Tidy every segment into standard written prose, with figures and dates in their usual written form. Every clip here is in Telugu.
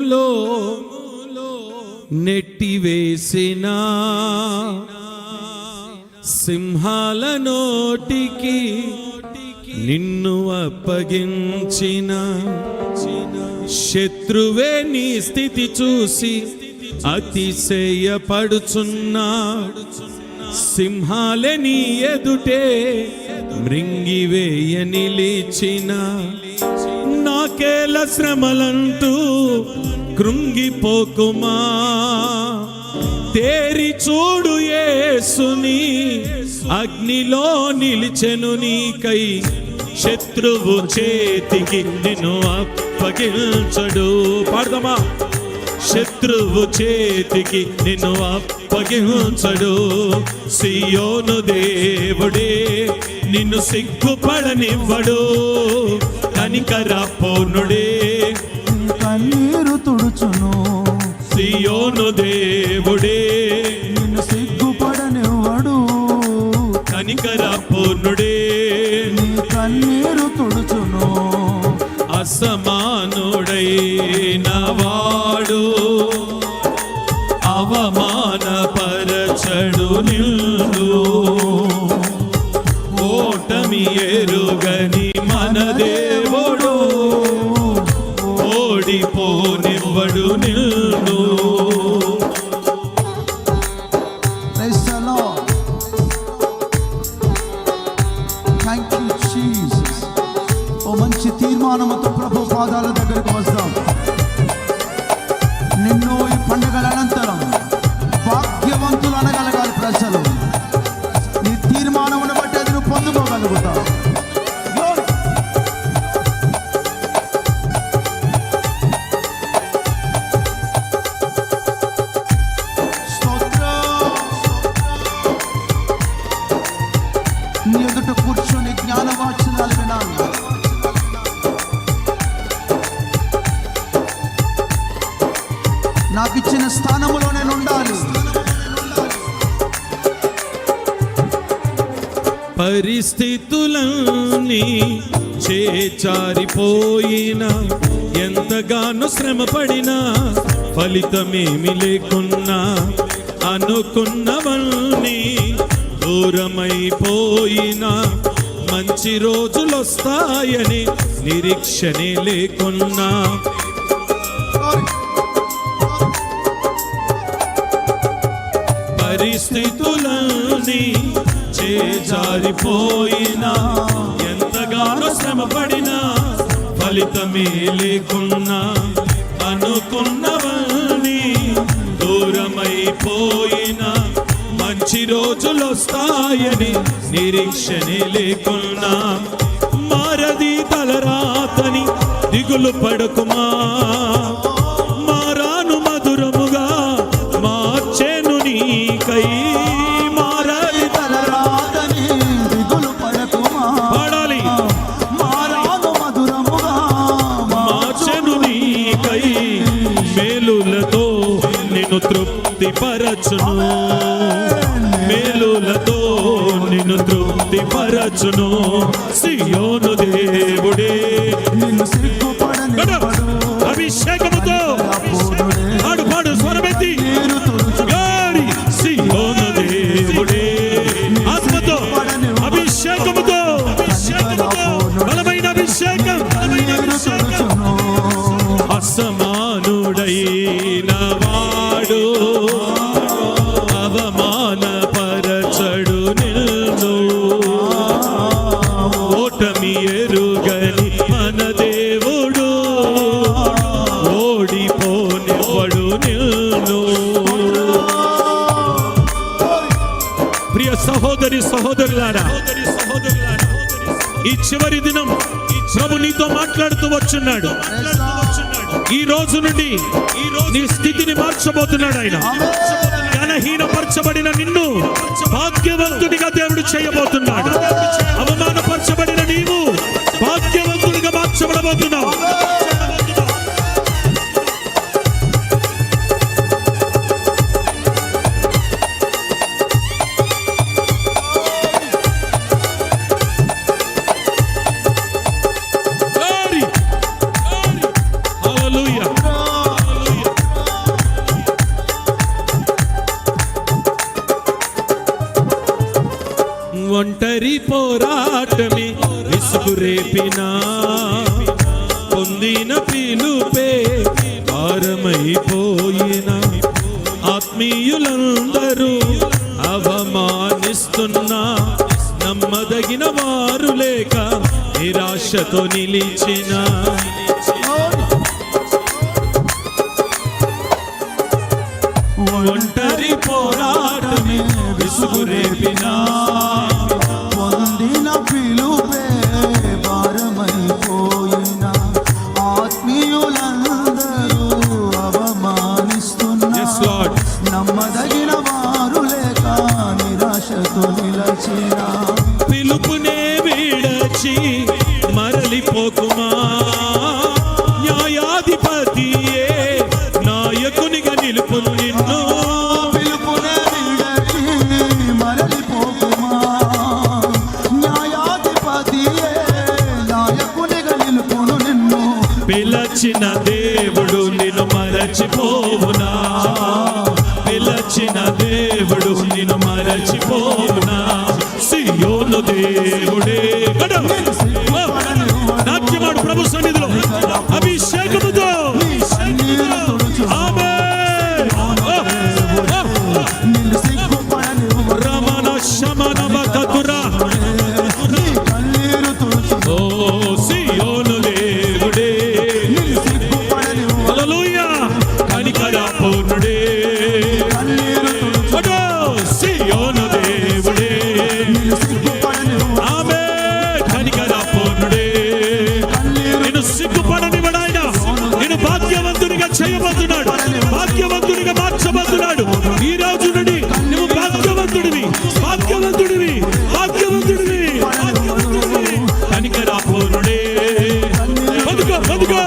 లో నెట్టివేసిన సింహాల నోటికి నిన్ను అప్పగించిన శత్రువే నీ స్థితి చూసి అతిశయపడుచున్నా సింహాలే నీ ఎదుటే మృంగివేయ నిలిచిన నాకేల శ్రమలంటూ కృంగిపోకుమా తేరి చూడు యేసుని అగ్నిలో నిలిచెను నీకై శత్రువు చేతికి నిన్ను అప్పగించడు. పాడదామా? శత్రువు చేతికి నిన్ను అప్పగించడు. సియోను దేవుడే నిన్ను సిగ్గుపడనివ్వడు. కనికర పూర్ణుడే కన్నీరు తుడుచును. సియోను దేవుడే నిన్ను సిగ్గుపడనివ్వడు. కనికర పూర్ణుడే నీ కన్నీరు తుడుచును. అసమానుడైన వాడు అవమానపరచడు నిన్ను. ఓటమి ఎరుగని మన దేవుడు ఓడిపోనివ్వడు నిన్ను. Praise the Lord. Thank you, Jesus. ఓ మంచి తీర్మానముతో ప్రభు పాదాల దగ్గరకు వస్తాం. నిన్ను ఈ పండుగల అనంతరం భాగ్యవంతులు అనగలగాలి ప్రజలు. నీ తీర్మానమును బట్టి అది నువ్వు పొందుకోగలుగుతావు. నీ ఎదుట కూర్చొని జ్ఞానవాచనాలు వినాలి. నాకు ఇచ్చిన స్థానములో నేను ఉండాలి. పరిస్థితులన్నీ చేచారిపోయినా ఎంతగానో శ్రమపడినా ఫలితమేమి లేకున్నా అనుకున్నవన్నీ దూరమైపోయినా మంచి రోజులొస్తాయని నిరీక్షనే లేకున్నా పరిస్థితులన్నీ చేజారిపోయినా ఎంతగానో శ్రమపడినా ఫలితమే లేకున్నా అనుకున్నవన్నీ దూరమైపోయినా మంచి రోజులొస్తాయని నిరీక్షనే లేకున్నా మారది తలరాతని దిగులు పడకుమా. మారాను మధురముగా మార్చెను నీకై. మారది తలరాతని దిగులు పడకుమా. పాడాలి. మారాను మధురముగా మార్చెను నీకై. మేలులతో నిన్ను తృప్తిపరచును. మేలులతో నిన్ను తృప్తిపరచును. సియోను దేవుడే నిన్ను సిగ్గుపడనివ్వడు. అభిషేకముతో పాడు పాడు స్వరమెత్తి. నీరు తుడుచును. సియోను దేవుడే ఆత్మతో అభిషేకముతో బలమైన అభిషేకం అసమానుడైన వాడు అవమానపరచడు నిన్ను. ఓటమి ఎరుగని మన దేవుడు ఓడిపోనివ్వడు నిన్ను. ప్రియ సహోదరి సహోదరులారా, ఈ చివరి దినం ప్రభు నీతో మాట్లాడుతూ వచ్చున్నాడు. ఈ రోజు నుండి నీ స్థితిని మార్చబోతున్నాడు ఆయన. ఘనహీనపరచబడిన నిన్ను భాగ్యవంతుడిగా దేవుడు చేయబోతున్నాడు. అవమానపరచబడిన నీవు భాగ్యవంతుడిగా మార్చబడబోతున్నావు. ఒంటరి పోరాటమే విసుగురేపినా పొందిన పిలుపే భారమైపోయిన ఆత్మీయులందరూ అవమానిస్తున్నా నమ్మదగిన వారు లేక నిరాశతో నిలిచిన ఒంటరి పోరాటమే విసుగురేపినా పొందిన పిలుపే భారమైపోయిన ఆత్మీయులందరూ అవమానిస్తున్నా Yes, Lord. నమ్మదగిన వారు లేక నిరాశతో నిలచిన పిలుపునే విడచి మరలిపోకుమా న్యాయాధిపతియే నాయకునిగా నిలుపు నిన్ను పిలుపునే విడచి మరలిపోకుమా న్యాయాధిపతియే నాయకునిగా నిలుపును నిన్ను పిలచిన దేవుడు నిన్ను మరచిపోవునా పిలచిన దేవుడు నిన్ను మరచిపోవునా సియోను దేవుడే నాట్యమాడు ప్రభు సన్నిధిలో అభిషేకముతో ఆమేన్ నిన్ను సిగ్గుపడని రమణ శమన మకతురా నీ కన్నీరు తుడుచు ఓ సియోను దేవుడే నిన్ను సిగ్గుపడని హల్లెలూయా కనికర పూర్ణుడే కన్నీరు తుడుచు ఓ సియోను దేవుడే నిన్ను సిగ్గుపడని ఆమేన్ కనికర పూర్ణుడే నిన్ను సిగ్గుపడనివ్వడాయన నిన్ను భాగ్యవంతునిగా చేయబోతున్నాడు భాగ్యవంతునిగా మార్చబోతున్నాడు ఈ రోజు నుండి నువ్వు భాగ్యవంతుడివి భాగ్యవంతుడివి భాగ్యవంతుడివి భాగ్యవంతుడివి కనికర పూర్ణుడే బతుకో బతుకో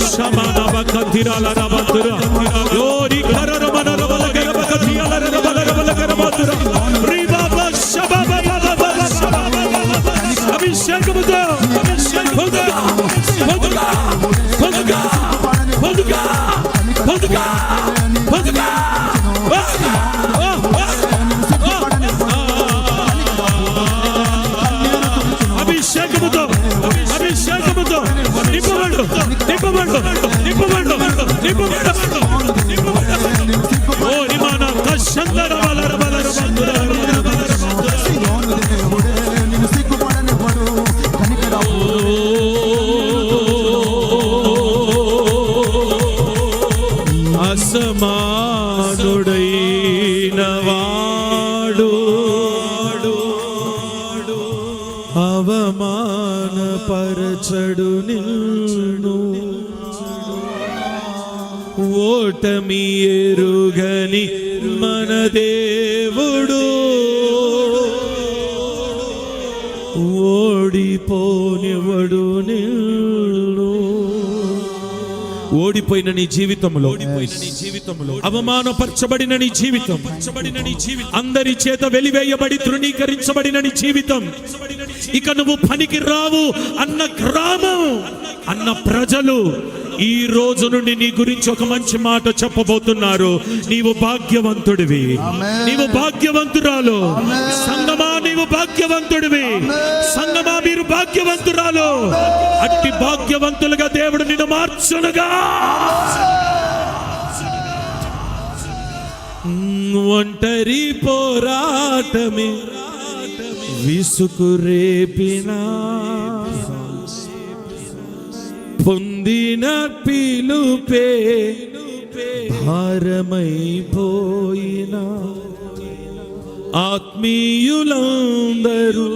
శమన బకతిరాల రబతుర లోరి కరర మన రబల గరబ కతియాల రబల రబల గరబతుర రిబాబ శబబ బబ అభిషేకముతో పొందుగా పొందుగా పొందుగా పొందుగా పొందుగా పొందుగా అభిషేకముతో అభిషేకముతో నింపబడు నింపబడు నింపబడు నింపబడు ఓ నిమాన కషందర బలర బలర బందుర సియోను దేవుడే నిన్ను సిగ్గుపడనివ్వడు కనికర అసమానుడైన వాడు అవమానపరచడు నిన్ను ఓటమి ఎరుగని మన దేవుడు ఓడిపోనివడు నిన్ను ఓడిపోయిన నీ జీవితంలో అవమానపరచబడిన నీ జీవితం అందరి చేత వెలివేయబడి తృణీకరించబడిన నీ జీవితం ఇక నువ్వు పనికి రావు అన్న గ్రామం అన్న ప్రజలు ఈ రోజు నుండి నీ గురించి ఒక మంచి మాట చెప్పబోతున్నారు. నీవు భాగ్యవంతుడివి, నీవు భాగ్యవంతురాలు. సంగమా నీవు భాగ్యవంతుడివి, సంగమా మీరు భాగ్యవంతురాలు. అట్టి భాగ్యవంతులుగా దేవుడు నిన్ను మార్చునుగా. ఒంటరి పోరాటమే విసుకురేపినా పొందిన పిలుపే భారమైపోయిన ఆత్మీయులందరూ